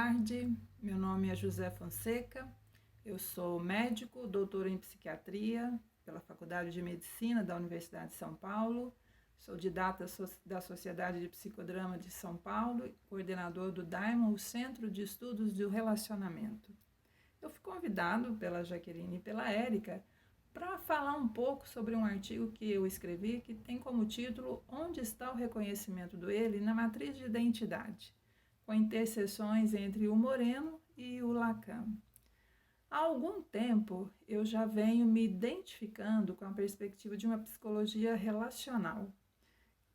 tarde, meu nome é José Fonseca, eu sou médico, doutor em psiquiatria pela Faculdade de Medicina da Universidade de São Paulo, sou didata da Sociedade de Psicodrama de São Paulo e coordenador do Daimon, o Centro de Estudos do Relacionamento. Eu fui convidado pela Jaqueline e pela Érica para falar um pouco sobre um artigo que eu escrevi que tem como título Onde está o reconhecimento do ele na matriz de identidade, com interseções entre o Moreno e o Lacan. Há algum tempo eu já venho me identificando com a perspectiva de uma psicologia relacional,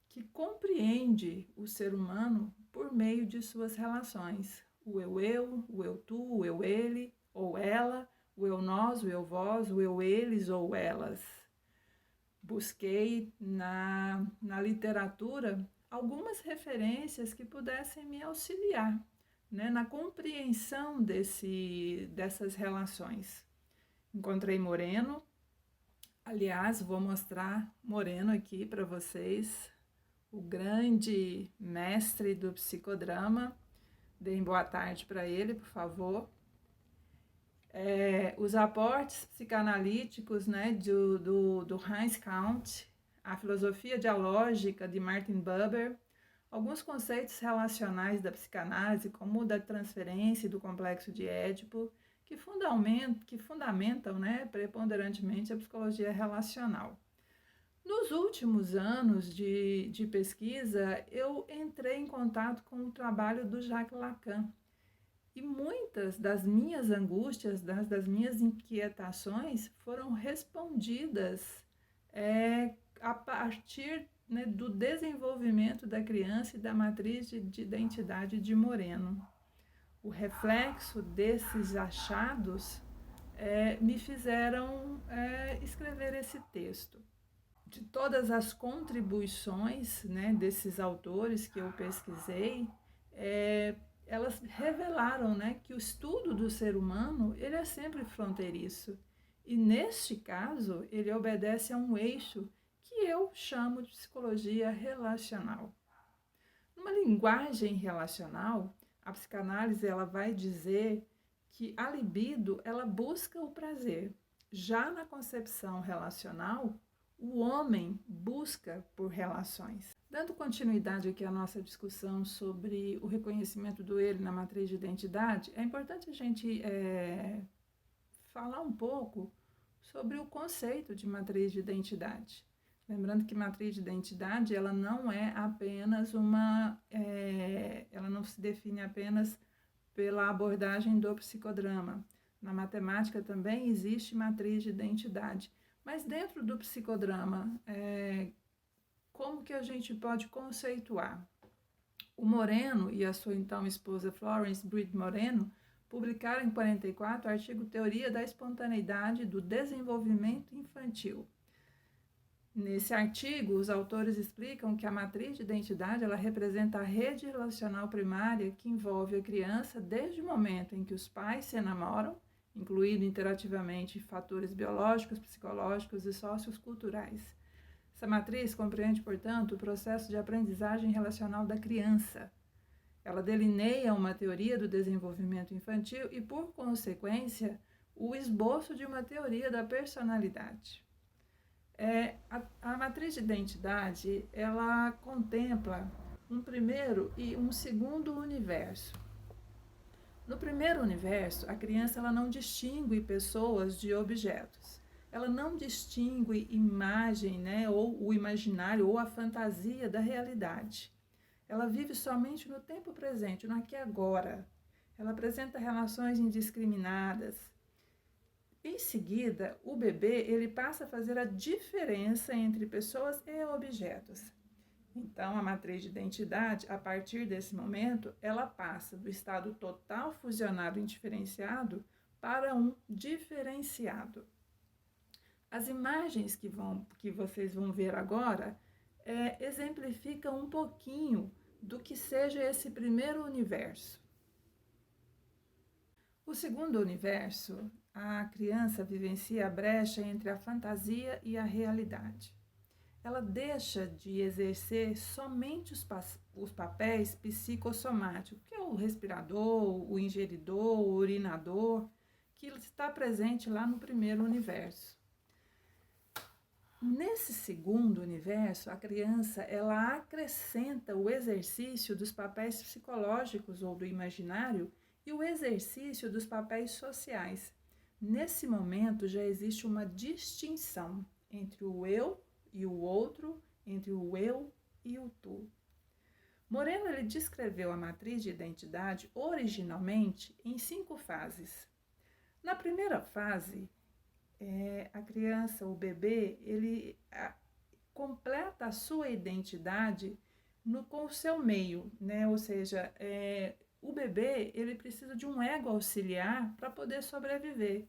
que compreende o ser humano por meio de suas relações, o eu, o eu-tu, o eu-ele ou ela, o eu-nós, o eu-vós, o eu-eles ou elas. Busquei na literatura algumas referências que pudessem me auxiliar, né, na compreensão dessas relações. Encontrei Moreno, aliás, vou mostrar Moreno aqui para vocês, o grande mestre do psicodrama. Deem boa tarde para ele, por favor. Os aportes psicanalíticos, né, do Heinz Kant, a filosofia dialógica de Martin Buber, alguns conceitos relacionais da psicanálise, como o da transferência e do complexo de Édipo, que fundamentam, né, preponderantemente a psicologia relacional. Nos últimos anos de pesquisa, eu entrei em contato com o trabalho do Jacques Lacan. E muitas das minhas angústias, das minhas inquietações foram respondidas a partir, né, do desenvolvimento da criança e da matriz de identidade de Moreno. O reflexo desses achados me fizeram escrever esse texto. De todas as contribuições, né, desses autores que eu pesquisei, elas revelaram, né, que o estudo do ser humano ele é sempre fronteiriço. E, neste caso, ele obedece a um eixo que eu chamo de psicologia relacional. Numa linguagem relacional, a psicanálise ela vai dizer que a libido ela busca o prazer. Já na concepção relacional, o homem busca por relações. Dando continuidade aqui à nossa discussão sobre o reconhecimento do ele na matriz de identidade, é importante a gente falar um pouco sobre o conceito de matriz de identidade. Lembrando que matriz de identidade ela não é apenas ela não se define apenas pela abordagem do psicodrama. Na matemática também existe matriz de identidade. Mas dentro do psicodrama, como que a gente pode conceituar? O Moreno e a sua então esposa Florence Brit Moreno publicaram em 1944 o artigo Teoria da Espontaneidade do Desenvolvimento Infantil. Nesse artigo, os autores explicam que a matriz de identidade ela representa a rede relacional primária que envolve a criança desde o momento em que os pais se enamoram, incluindo interativamente fatores biológicos, psicológicos e socioculturais. Essa matriz compreende, portanto, o processo de aprendizagem relacional da criança. Ela delineia uma teoria do desenvolvimento infantil e, por consequência, o esboço de uma teoria da personalidade. A matriz de identidade, ela contempla um primeiro e um segundo universo. No primeiro universo, a criança ela não distingue pessoas de objetos. Ela não distingue imagem, né, ou o imaginário, ou a fantasia da realidade. Ela vive somente no tempo presente, no aqui e agora. Ela apresenta relações indiscriminadas. Em seguida, o bebê ele passa a fazer a diferença entre pessoas e objetos. Então, a matriz de identidade, a partir desse momento, ela passa do estado total fusionado indiferenciado para um diferenciado. As imagens que vocês vão ver agora exemplificam um pouquinho do que seja esse primeiro universo. O segundo universo, a criança vivencia a brecha entre a fantasia e a realidade. ela deixa de exercer somente os papéis psicossomáticos, que é o respirador, o ingeridor, o urinador, que está presente lá no primeiro universo. Nesse segundo universo, a criança ela acrescenta o exercício dos papéis psicológicos ou do imaginário e o exercício dos papéis sociais. Nesse momento já existe uma distinção entre o eu e o outro, entre o eu e o tu. Moreno ele descreveu a matriz de identidade originalmente em 5 fases. Na primeira fase, a criança, o bebê, ele completa a sua identidade com o seu meio, né? Ou seja, o bebê ele precisa de um ego auxiliar para poder sobreviver.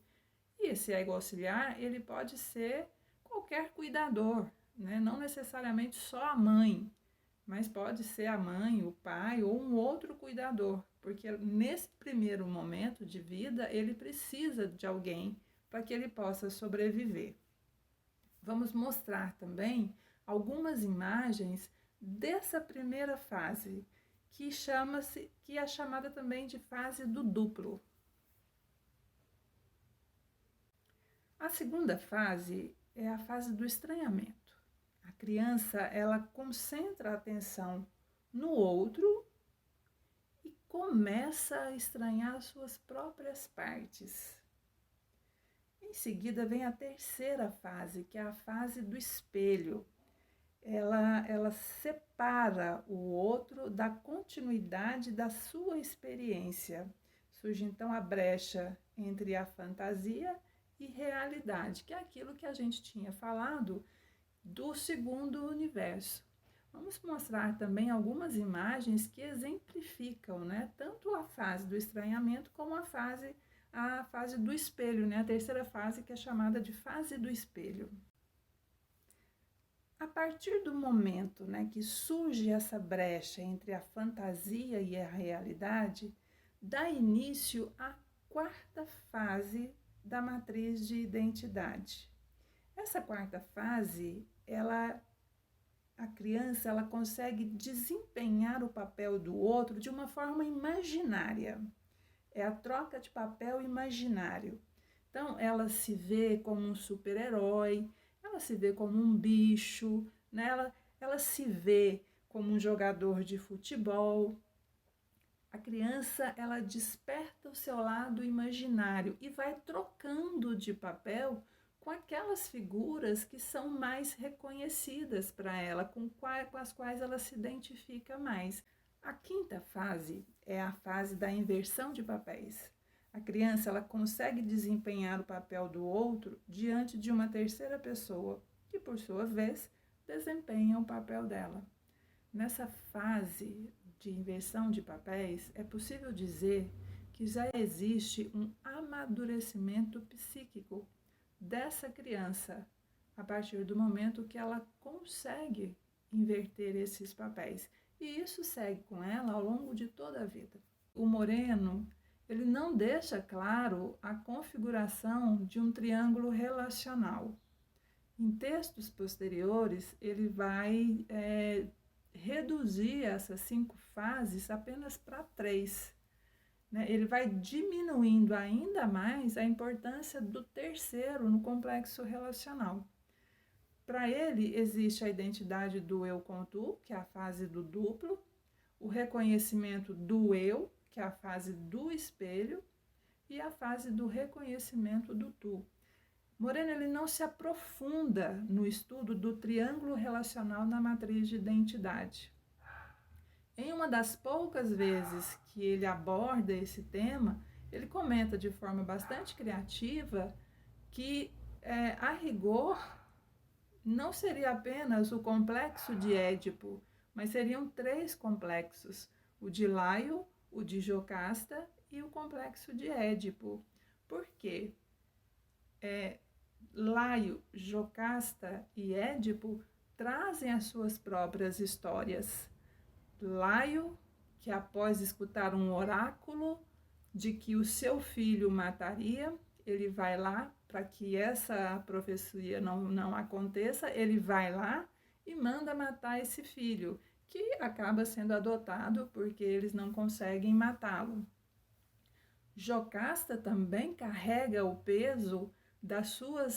E esse ego auxiliar ele pode ser qualquer cuidador, né? Não necessariamente só a mãe, mas pode ser a mãe, o pai ou um outro cuidador, porque nesse primeiro momento de vida ele precisa de alguém para que ele possa sobreviver. Vamos mostrar também algumas imagens dessa primeira fase, que é chamada também de fase do duplo. A segunda fase é a fase do estranhamento. A criança, ela concentra a atenção no outro e começa a estranhar suas próprias partes. Em seguida vem a terceira fase, que é a fase do espelho. Ela separa o outro da continuidade da sua experiência. Surge então a brecha entre a fantasia e realidade, que é aquilo que a gente tinha falado do segundo universo. Vamos mostrar também algumas imagens que exemplificam, né, tanto a fase do estranhamento como a fase do espelho, né, a terceira fase, que é chamada de fase do espelho. A partir do momento, né, que surge essa brecha entre a fantasia e a realidade, dá início à quarta fase da matriz de identidade. Essa quarta fase, a criança ela consegue desempenhar o papel do outro de uma forma imaginária. É a troca de papel imaginário. Então, ela se vê como um super-herói, ela se vê como um bicho, né? ela se vê como um jogador de futebol. A criança, ela desperta o seu lado imaginário e vai trocando de papel com aquelas figuras que são mais reconhecidas para ela, com as quais ela se identifica mais. A quinta fase é a fase da inversão de papéis. A criança ela consegue desempenhar o papel do outro diante de uma terceira pessoa, que por sua vez desempenha o papel dela. Nessa fase de inversão de papéis, é possível dizer que já existe um amadurecimento psíquico dessa criança, a partir do momento que ela consegue inverter esses papéis. E isso segue com ela ao longo de toda a vida. O Moreno, ele não deixa claro a configuração de um triângulo relacional. Em textos posteriores, ele vai reduzir essas 5 fases apenas para 3. Né? Ele vai diminuindo ainda mais a importância do terceiro no complexo relacional. Para ele, existe a identidade do eu com tu, que é a fase do duplo, o reconhecimento do eu, que é a fase do espelho, e a fase do reconhecimento do tu. Moreno ele não se aprofunda no estudo do triângulo relacional na matriz de identidade. Em uma das poucas vezes que ele aborda esse tema, ele comenta de forma bastante criativa que, a rigor, não seria apenas o complexo de Édipo, mas seriam 3 complexos: o de Laio, o de Jocasta e o complexo de Édipo. Por quê? Laio, Jocasta e Édipo trazem as suas próprias histórias. Laio, que após escutar um oráculo de que o seu filho mataria, ele vai lá, para que essa profecia não aconteça, ele vai lá e manda matar esse filho, que acaba sendo adotado porque eles não conseguem matá-lo. Jocasta também carrega o peso da sua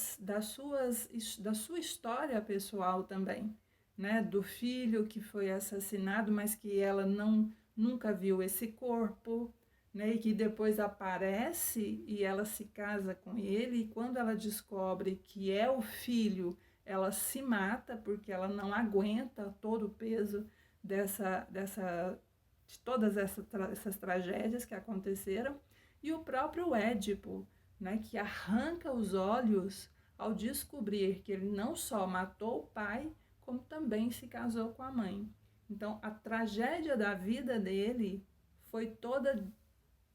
história pessoal também, né? Do filho que foi assassinado, mas que ela nunca viu esse corpo, né? E que depois aparece e ela se casa com ele, e quando ela descobre que é o filho, ela se mata porque ela não aguenta todo o peso de todas essas tragédias que aconteceram. E o próprio Édipo, né, que arranca os olhos ao descobrir que ele não só matou o pai, como também se casou com a mãe. Então, a tragédia da vida dele foi toda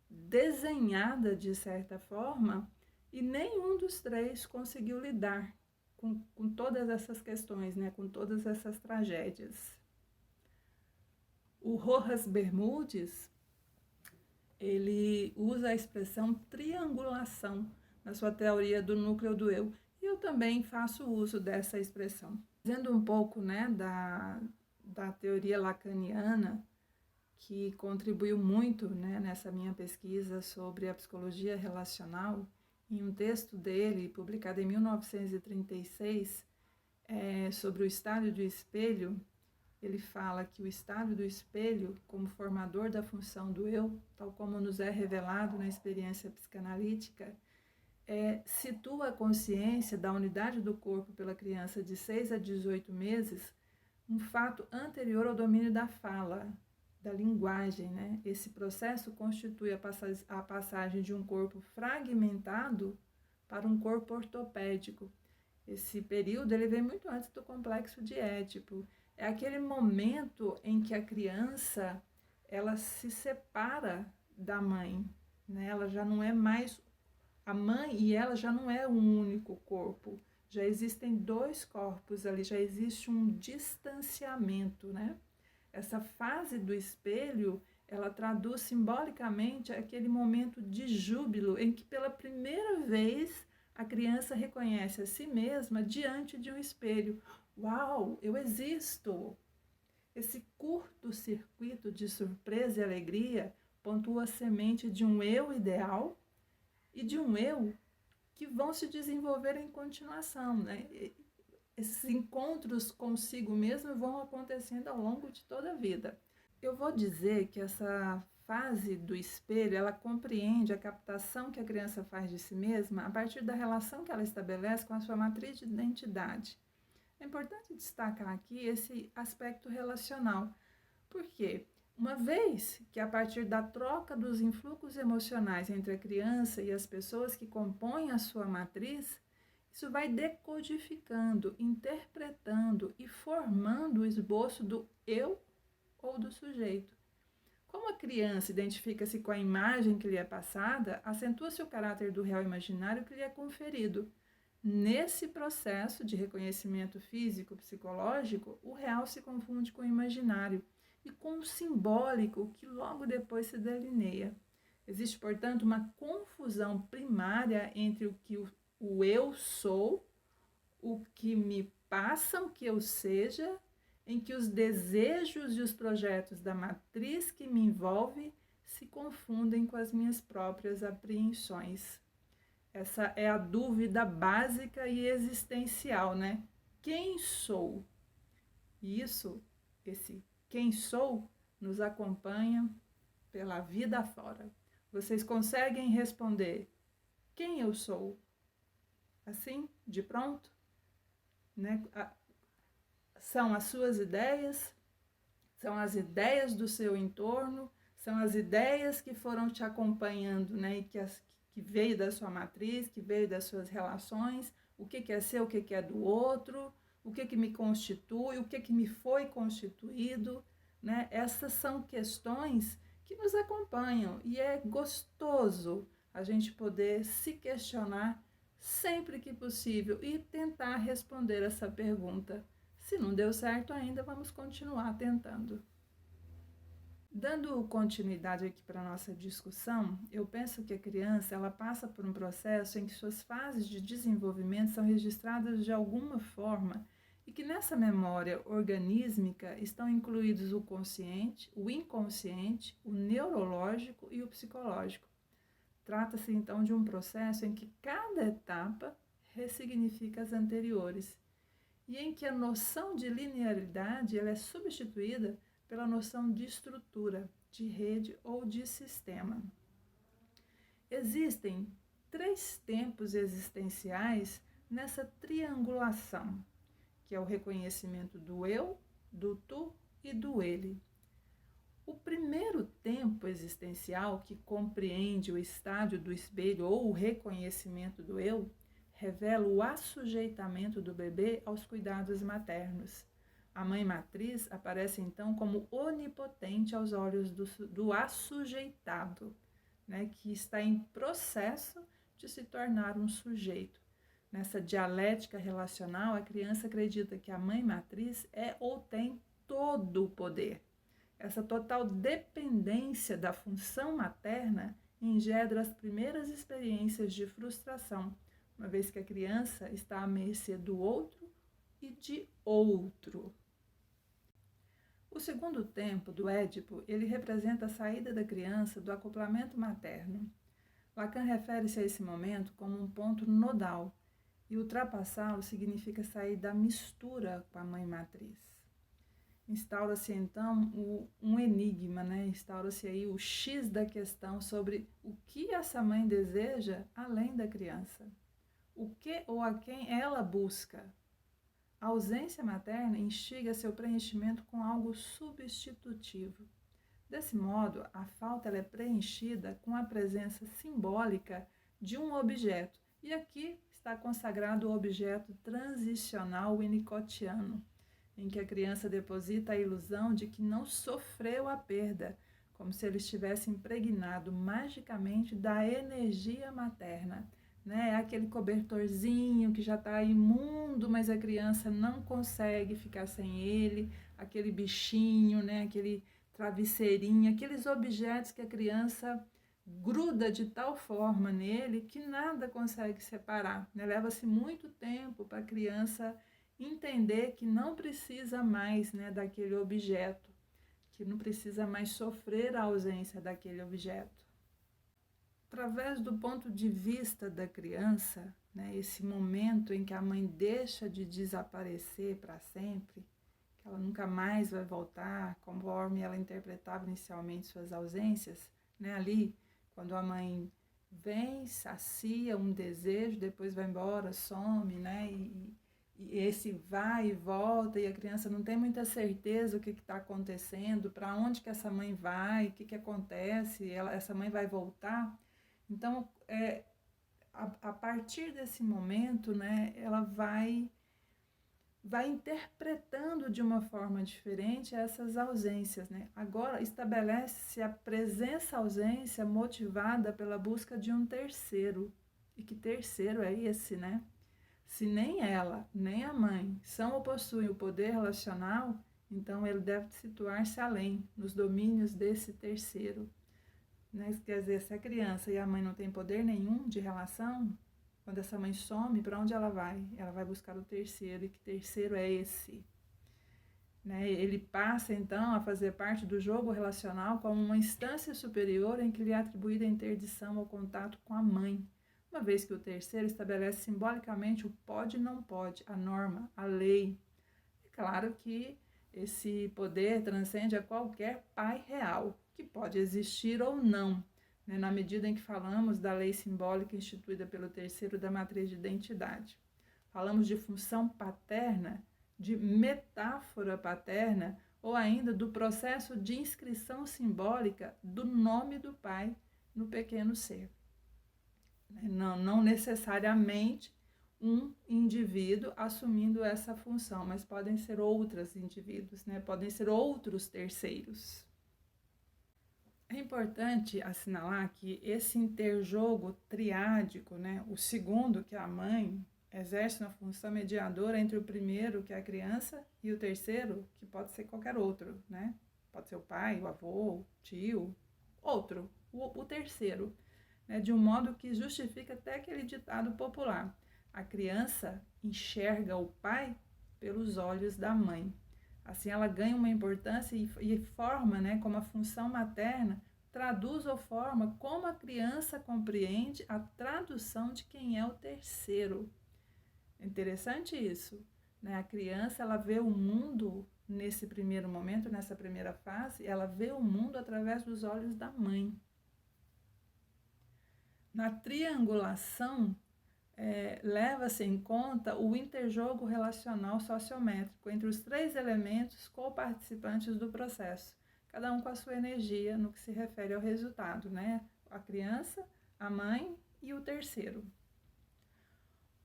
desenhada de certa forma, e nenhum dos três conseguiu lidar com todas essas questões, né, com todas essas tragédias. O Rojas Bermudes, ele usa a expressão triangulação na sua teoria do núcleo do eu. E eu também faço uso dessa expressão. Fazendo um pouco, né, da teoria lacaniana, que contribuiu muito, né, nessa minha pesquisa sobre a psicologia relacional, em um texto dele, publicado em 1936, sobre o estádio do espelho, ele fala que o estádio do espelho, como formador da função do eu, tal como nos é revelado na experiência psicanalítica, situa a consciência da unidade do corpo pela criança de 6 a 18 meses, um fato anterior ao domínio da fala, da linguagem, né? Esse processo constitui a passagem de um corpo fragmentado para um corpo ortopédico. Esse período ele vem muito antes do complexo de Édipo. É aquele momento em que a criança ela se separa da mãe, né? Ela já não é mais a mãe, e ela já não é um único corpo. Já existem dois corpos ali, já existe um distanciamento, né? Essa fase do espelho, ela traduz simbolicamente aquele momento de júbilo em que pela primeira vez a criança reconhece a si mesma diante de um espelho. Uau, eu existo! Esse curto-circuito de surpresa e alegria pontua a semente de um eu ideal e de um eu que vão se desenvolver em continuação, né? Esses encontros consigo mesmo vão acontecendo ao longo de toda a vida. Eu vou dizer que essa fase do espelho, ela compreende a captação que a criança faz de si mesma a partir da relação que ela estabelece com a sua matriz de identidade. É importante destacar aqui esse aspecto relacional, porque uma vez que a partir da troca dos influxos emocionais entre a criança e as pessoas que compõem a sua matriz, isso vai decodificando, interpretando e formando o esboço do eu ou do sujeito. Como a criança identifica-se com a imagem que lhe é passada, acentua-se o caráter do real imaginário que lhe é conferido. Nesse processo de reconhecimento físico-psicológico, o real se confunde com o imaginário e com o simbólico que logo depois se delineia. Existe, portanto, uma confusão primária entre o que o eu sou, o que me passam que eu seja, em que os desejos e os projetos da matriz que me envolve se confundem com as minhas próprias apreensões. Essa é a dúvida básica e existencial, né? Quem sou? E esse quem sou, nos acompanha pela vida fora. Vocês conseguem responder quem eu sou? Assim, de pronto? Né? São as suas ideias, são as ideias do seu entorno, são as ideias que foram te acompanhando, né? E que veio da sua matriz, que veio das suas relações, o que é seu, o que é do outro, o que me constitui, o que me foi constituído, né? Essas são questões que nos acompanham e é gostoso a gente poder se questionar sempre que possível e tentar responder essa pergunta. Se não deu certo ainda, vamos continuar tentando. Dando continuidade aqui para a nossa discussão, eu penso que a criança ela passa por um processo em que suas fases de desenvolvimento são registradas de alguma forma e que nessa memória organísmica estão incluídos o consciente, o inconsciente, o neurológico e o psicológico. Trata-se então de um processo em que cada etapa ressignifica as anteriores e em que a noção de linearidade ela é substituída pela noção de estrutura, de rede ou de sistema. Existem 3 tempos existenciais nessa triangulação, que é o reconhecimento do eu, do tu e do ele. O primeiro tempo existencial, que compreende o estádio do espelho ou o reconhecimento do eu, revela o assujeitamento do bebê aos cuidados maternos. A mãe matriz aparece então como onipotente aos olhos do assujeitado, né, que está em processo de se tornar um sujeito. Nessa dialética relacional, a criança acredita que a mãe matriz é ou tem todo o poder. Essa total dependência da função materna engendra as primeiras experiências de frustração, uma vez que a criança está à mercê do outro e de outro. O segundo tempo do Édipo, ele representa a saída da criança do acoplamento materno. Lacan refere-se a esse momento como um ponto nodal, e ultrapassá-lo significa sair da mistura com a mãe matriz. Instaura-se então um enigma, né? Instaura-se aí o X da questão sobre o que essa mãe deseja além da criança. O que ou a quem ela busca. A ausência materna instiga seu preenchimento com algo substitutivo. Desse modo, a falta ela é preenchida com a presença simbólica de um objeto. E aqui está consagrado o objeto transicional winnicottiano, em que a criança deposita a ilusão de que não sofreu a perda, como se ele estivesse impregnado magicamente da energia materna. Né? É aquele cobertorzinho que já está imundo, mas a criança não consegue ficar sem ele, aquele bichinho, né? Aquele travesseirinho, aqueles objetos que a criança gruda de tal forma nele que nada consegue separar. Né? Leva-se muito tempo para a criança entender que não precisa mais, né, daquele objeto, que não precisa mais sofrer a ausência daquele objeto. Através do ponto de vista da criança, né, esse momento em que a mãe deixa de desaparecer para sempre, que ela nunca mais vai voltar, conforme ela interpretava inicialmente suas ausências, né, ali, quando a mãe vem, sacia um desejo, depois vai embora, some, né, e esse vai e volta, e a criança não tem muita certeza o que está acontecendo, para onde que essa mãe vai, o que acontece, essa mãe vai voltar. Então, a partir desse momento, né, ela vai interpretando de uma forma diferente essas ausências. Né? Agora, estabelece-se a presença-ausência motivada pela busca de um terceiro. E que terceiro é esse, né? Se nem ela, nem a mãe são ou possuem o poder relacional, então ele deve situar-se além, nos domínios desse terceiro. Né? Quer dizer, se a criança e a mãe não têm poder nenhum de relação, quando essa mãe some, para onde ela vai? Ela vai buscar o terceiro, e que terceiro é esse? Né? Ele passa, então, a fazer parte do jogo relacional como uma instância superior em que lhe é atribuída a interdição ao contato com a mãe, uma vez que o terceiro estabelece simbolicamente o pode e não pode, a norma, a lei. É claro que esse poder transcende a qualquer pai real, que pode existir ou não, né, na medida em que falamos da lei simbólica instituída pelo terceiro da matriz de identidade. Falamos de função paterna, de metáfora paterna, ou ainda do processo de inscrição simbólica do nome do pai no pequeno ser. Não necessariamente um indivíduo assumindo essa função, mas podem ser outros indivíduos, né? Podem ser outros terceiros. É importante assinalar que esse interjogo triádico, né? O segundo, que é a mãe, exerce uma função mediadora entre o primeiro, que é a criança, e o terceiro, que pode ser qualquer outro, né? Pode ser o pai, o avô, o tio, outro, o terceiro. Né, de um modo que justifica até aquele ditado popular. A criança enxerga o pai pelos olhos da mãe. Assim, ela ganha uma importância e forma, né, como a função materna, traduz ou forma como a criança compreende a tradução de quem é o terceiro. É interessante isso, né? A criança, ela vê o mundo nesse primeiro momento, nessa primeira fase, ela vê o mundo através dos olhos da mãe. Na triangulação, leva-se em conta o interjogo relacional sociométrico entre os três elementos co-participantes do processo, cada um com a sua energia no que se refere ao resultado, né? A criança, a mãe e o terceiro.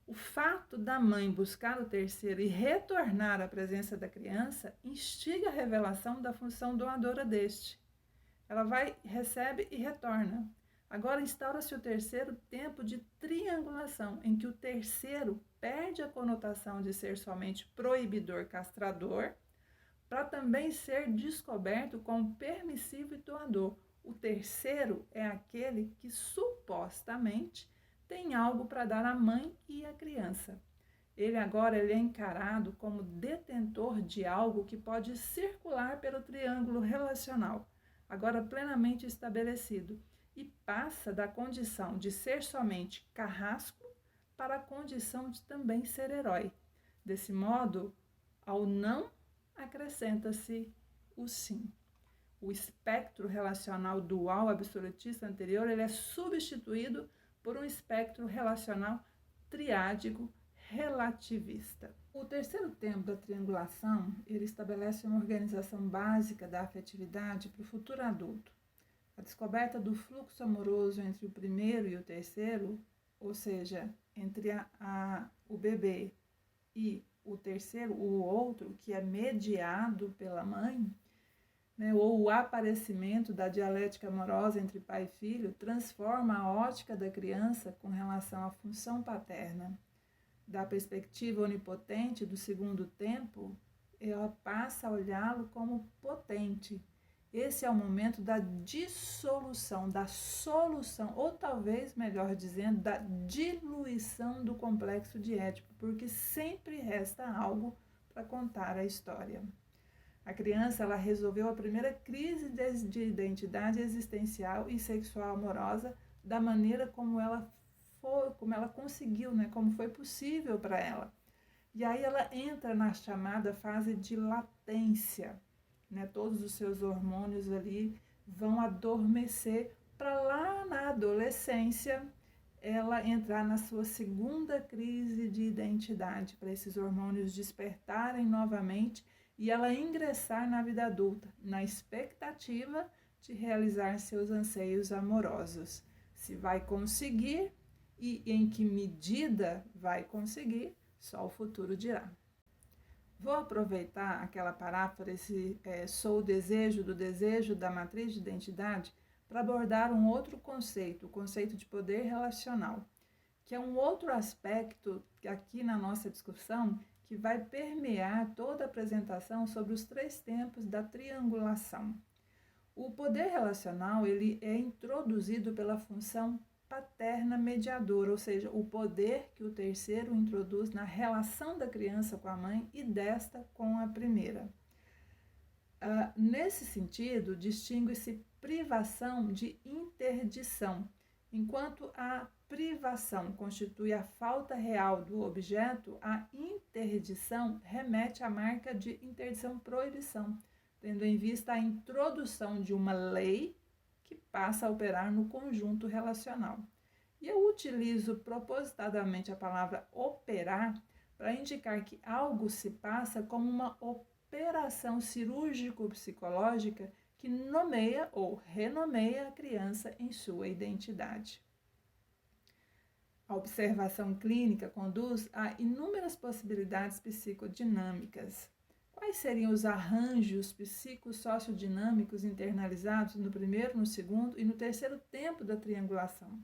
O fato da mãe buscar o terceiro e retornar à presença da criança instiga a revelação da função doadora deste. Ela vai, recebe e retorna. Agora instaura-se o terceiro tempo de triangulação, em que o terceiro perde a conotação de ser somente proibidor, castrador, para também ser descoberto como permissivo e doador. O terceiro é aquele que supostamente tem algo para dar à mãe e à criança. Ele é encarado como detentor de algo que pode circular pelo triângulo relacional, agora plenamente estabelecido, e passa da condição de ser somente carrasco para a condição de também ser herói. Desse modo, ao não acrescenta-se o sim. O espectro relacional dual absolutista anterior, ele é substituído por um espectro relacional triádico relativista. O terceiro tempo da triangulação, ele estabelece uma organização básica da afetividade para o futuro adulto. A descoberta do fluxo amoroso entre o primeiro e o terceiro, ou seja, entre o bebê e o terceiro, o outro, que é mediado pela mãe, né, ou o aparecimento da dialética amorosa entre pai e filho, transforma a ótica da criança com relação à função paterna. Da perspectiva onipotente do segundo tempo, ela passa a olhá-lo como potente. Esse é o momento da dissolução, da solução, ou talvez, melhor dizendo, da diluição do complexo de Édipo, porque sempre resta algo para contar a história. A criança, ela resolveu a primeira crise de identidade existencial e sexual amorosa da maneira como ela conseguiu, né? Como foi possível para ela. E aí ela entra na chamada fase de latência, né? Todos os seus hormônios ali vão adormecer para lá na adolescência ela entrar na sua segunda crise de identidade, para esses hormônios despertarem novamente e ela ingressar na vida adulta, na expectativa de realizar seus anseios amorosos. Se vai conseguir e em que medida vai conseguir, só o futuro dirá. Vou aproveitar aquela paráfora, sou o desejo da matriz de identidade, para abordar um outro conceito, o conceito de poder relacional, que é um outro aspecto aqui na nossa discussão que vai permear toda a apresentação sobre os três tempos da triangulação. O poder relacional, ele é introduzido pela função paterna mediadora, ou seja, o poder que o terceiro introduz na relação da criança com a mãe e desta com a primeira. Nesse sentido, distingue-se privação de interdição. Enquanto a privação constitui a falta real do objeto, a interdição remete à marca de interdição proibição, tendo em vista a introdução de uma lei que passa a operar no conjunto relacional. E eu utilizo propositadamente a palavra operar para indicar que algo se passa como uma operação cirúrgico-psicológica que nomeia ou renomeia a criança em sua identidade. A observação clínica conduz a inúmeras possibilidades psicodinâmicas. Quais seriam os arranjos psicossociodinâmicos internalizados no primeiro, no segundo e no terceiro tempo da triangulação?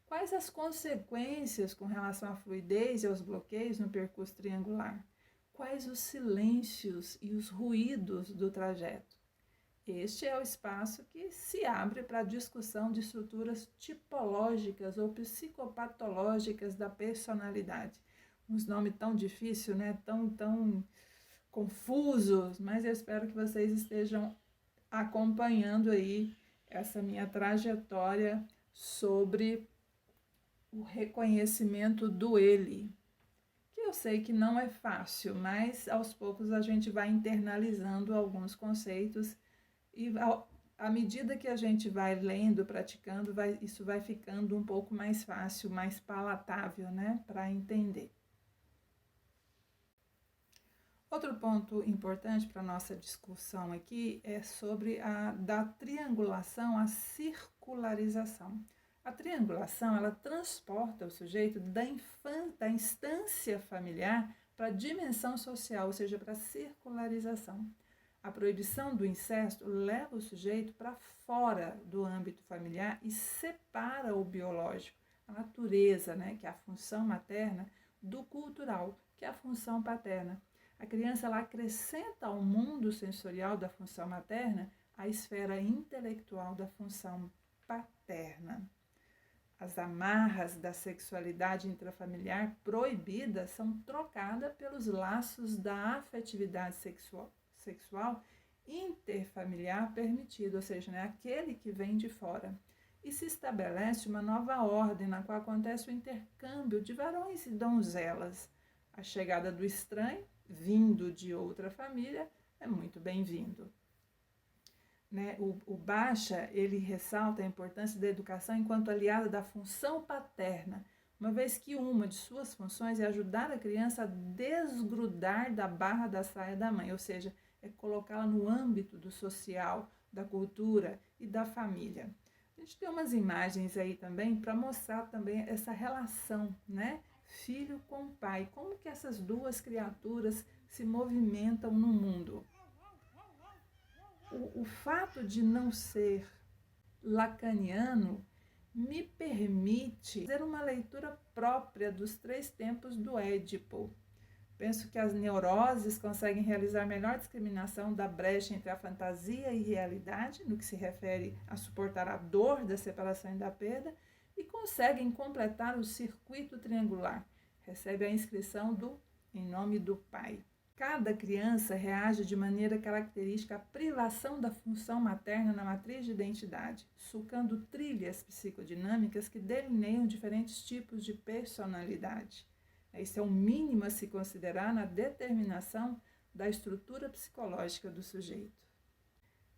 Quais as consequências com relação à fluidez e aos bloqueios no percurso triangular? Quais os silêncios e os ruídos do trajeto? Este é o espaço que se abre para a discussão de estruturas tipológicas ou psicopatológicas da personalidade, uns nomes tão difíceis, né? Tão confusos, mas eu espero que vocês estejam acompanhando aí essa minha trajetória sobre o reconhecimento do ele, que eu sei que não é fácil, mas aos poucos a gente vai internalizando alguns conceitos e à medida que a gente vai lendo, praticando, isso vai ficando um pouco mais fácil, mais palatável, né, para entender. Outro ponto importante para a nossa discussão aqui é sobre da triangulação à circularização. A triangulação, ela transporta o sujeito da instância familiar para a dimensão social, ou seja, para a circularização. A proibição do incesto leva o sujeito para fora do âmbito familiar e separa o biológico, a natureza, né, que é a função materna, do cultural, que é a função paterna. A criança ela acrescenta ao mundo sensorial da função materna a esfera intelectual da função paterna. As amarras da sexualidade intrafamiliar proibidas são trocadas pelos laços da afetividade sexual interfamiliar permitido, ou seja, né, aquele que vem de fora. E se estabelece uma nova ordem na qual acontece o intercâmbio de varões e donzelas. A chegada do estranho, vindo de outra família, é muito bem-vindo. Né? O Baixa, ele ressalta a importância da educação enquanto aliada da função paterna, uma vez que uma de suas funções é ajudar a criança a desgrudar da barra da saia da mãe, ou seja, é colocá-la no âmbito do social, da cultura e da família. A gente tem umas imagens aí também para mostrar também essa relação, né? Filho com pai, como que essas duas criaturas se movimentam no mundo. O fato de não ser lacaniano me permite fazer uma leitura própria dos 3 tempos do Édipo. Penso que as neuroses conseguem realizar melhor discriminação da brecha entre a fantasia e realidade, no que se refere a suportar a dor da separação e da perda, e conseguem completar o circuito triangular. Recebe a inscrição em nome do pai. Cada criança reage de maneira característica à privação da função materna na matriz de identidade, sulcando trilhas psicodinâmicas que delineiam diferentes tipos de personalidade. Esse é o mínimo a se considerar na determinação da estrutura psicológica do sujeito.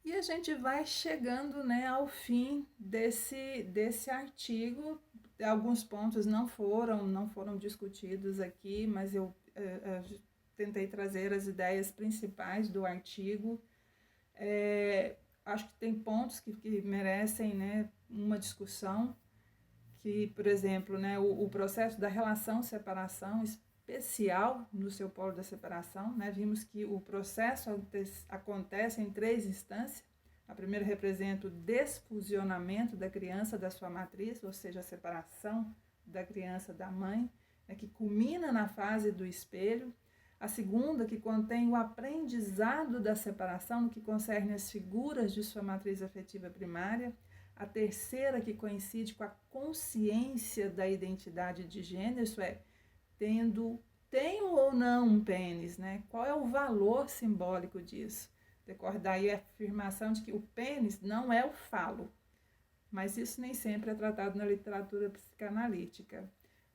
E a gente vai chegando, né, ao fim desse artigo. Alguns pontos não foram discutidos aqui, mas eu tentei trazer as ideias principais do artigo. Acho que tem pontos que merecem, né, uma discussão, que, por exemplo, né, o processo da relação-separação especial no seu polo da separação, né, vimos que o processo acontece em 3 instâncias. A primeira representa o desfusionamento da criança da sua matriz, ou seja, a separação da criança da mãe, né, que culmina na fase do espelho. A segunda, que contém o aprendizado da separação no que concerne as figuras de sua matriz afetiva primária. A terceira, que coincide com a consciência da identidade de gênero, isso é, tenho ou não um pênis, né? Qual é o valor simbólico disso? Decorre daí a afirmação de que o pênis não é o falo, mas isso nem sempre é tratado na literatura psicanalítica.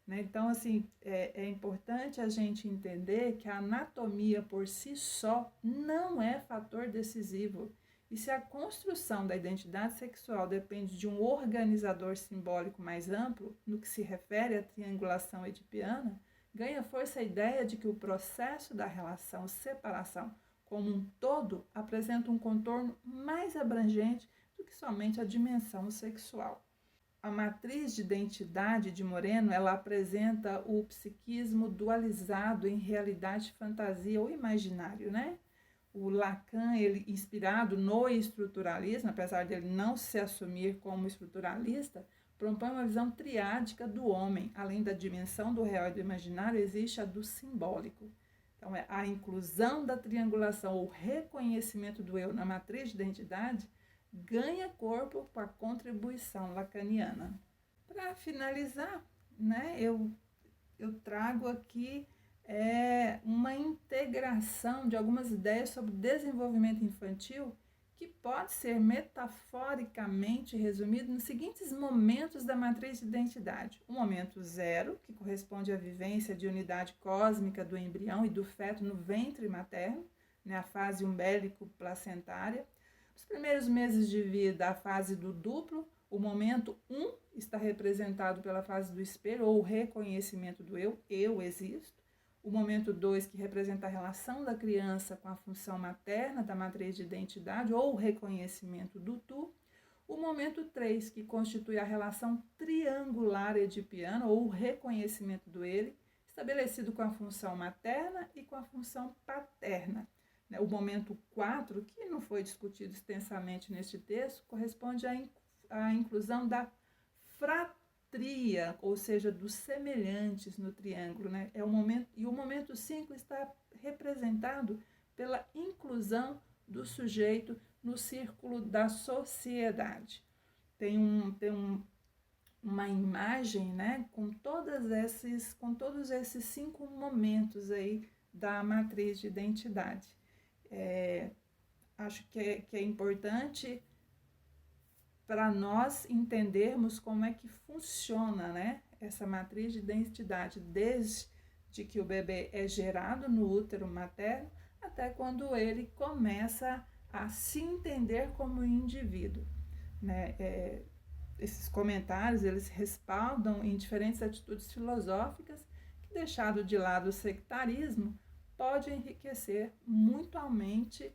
Né? Então, assim, é importante a gente entender que a anatomia por si só não é fator decisivo. E se a construção da identidade sexual depende de um organizador simbólico mais amplo, no que se refere à triangulação edipiana, ganha força a ideia de que o processo da relação-separação como um todo apresenta um contorno mais abrangente do que somente a dimensão sexual. A matriz de identidade de Moreno, ela apresenta o psiquismo dualizado em realidade, fantasia ou imaginário, né? O Lacan, ele inspirado no estruturalismo, apesar de ele não se assumir como estruturalista, propõe uma visão triádica do homem. Além da dimensão do real e do imaginário, existe a do simbólico. Então, a inclusão da triangulação, o reconhecimento do eu na matriz de identidade, ganha corpo com a contribuição lacaniana. Para finalizar, né, eu eu trago aqui uma integração de algumas ideias sobre desenvolvimento infantil que pode ser metaforicamente resumido nos seguintes momentos da matriz de identidade. O momento zero, que corresponde à vivência de unidade cósmica do embrião e do feto no ventre materno, né, a fase umbélico-placentária. Os primeiros meses de vida, a fase do duplo. O momento 1 está representado pela fase do espelho, ou o reconhecimento do eu existo. O momento 2, que representa a relação da criança com a função materna da matriz de identidade, ou o reconhecimento do tu. O momento 3, que constitui a relação triangular edipiana, ou o reconhecimento do ele, estabelecido com a função materna e com a função paterna. O momento 4, que não foi discutido extensamente neste texto, corresponde à inclusão da fratria, ou seja, dos semelhantes no triângulo, né? E o momento 5 está representado pela inclusão do sujeito no círculo da sociedade. Tem uma imagem, né, com todos esses 5 momentos aí da matriz de identidade. Acho que é importante para nós entendermos como é que funciona, né, essa matriz de identidade, desde que o bebê é gerado no útero materno até quando ele começa a se entender como indivíduo, né? Esses comentários, eles respaldam em diferentes atitudes filosóficas que, deixado de lado o sectarismo, pode enriquecer mutuamente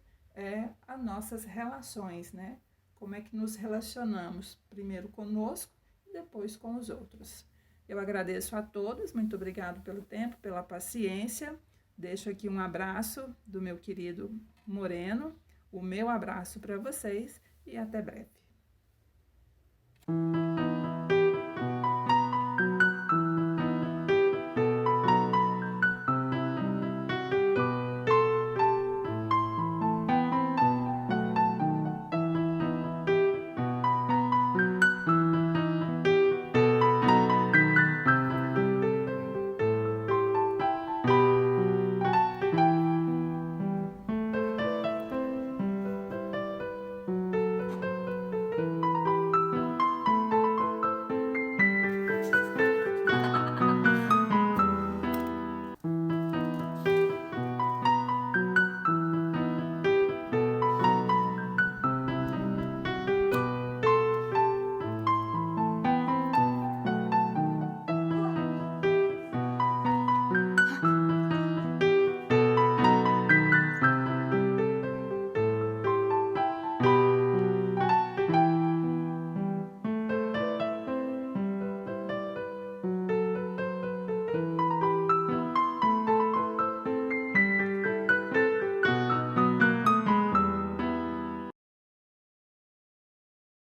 as nossas relações, né? Como é que nos relacionamos, primeiro conosco e depois com os outros. Eu agradeço a todos, muito obrigado pelo tempo, pela paciência. Deixo aqui um abraço do meu querido Moreno, o meu abraço para vocês e até breve.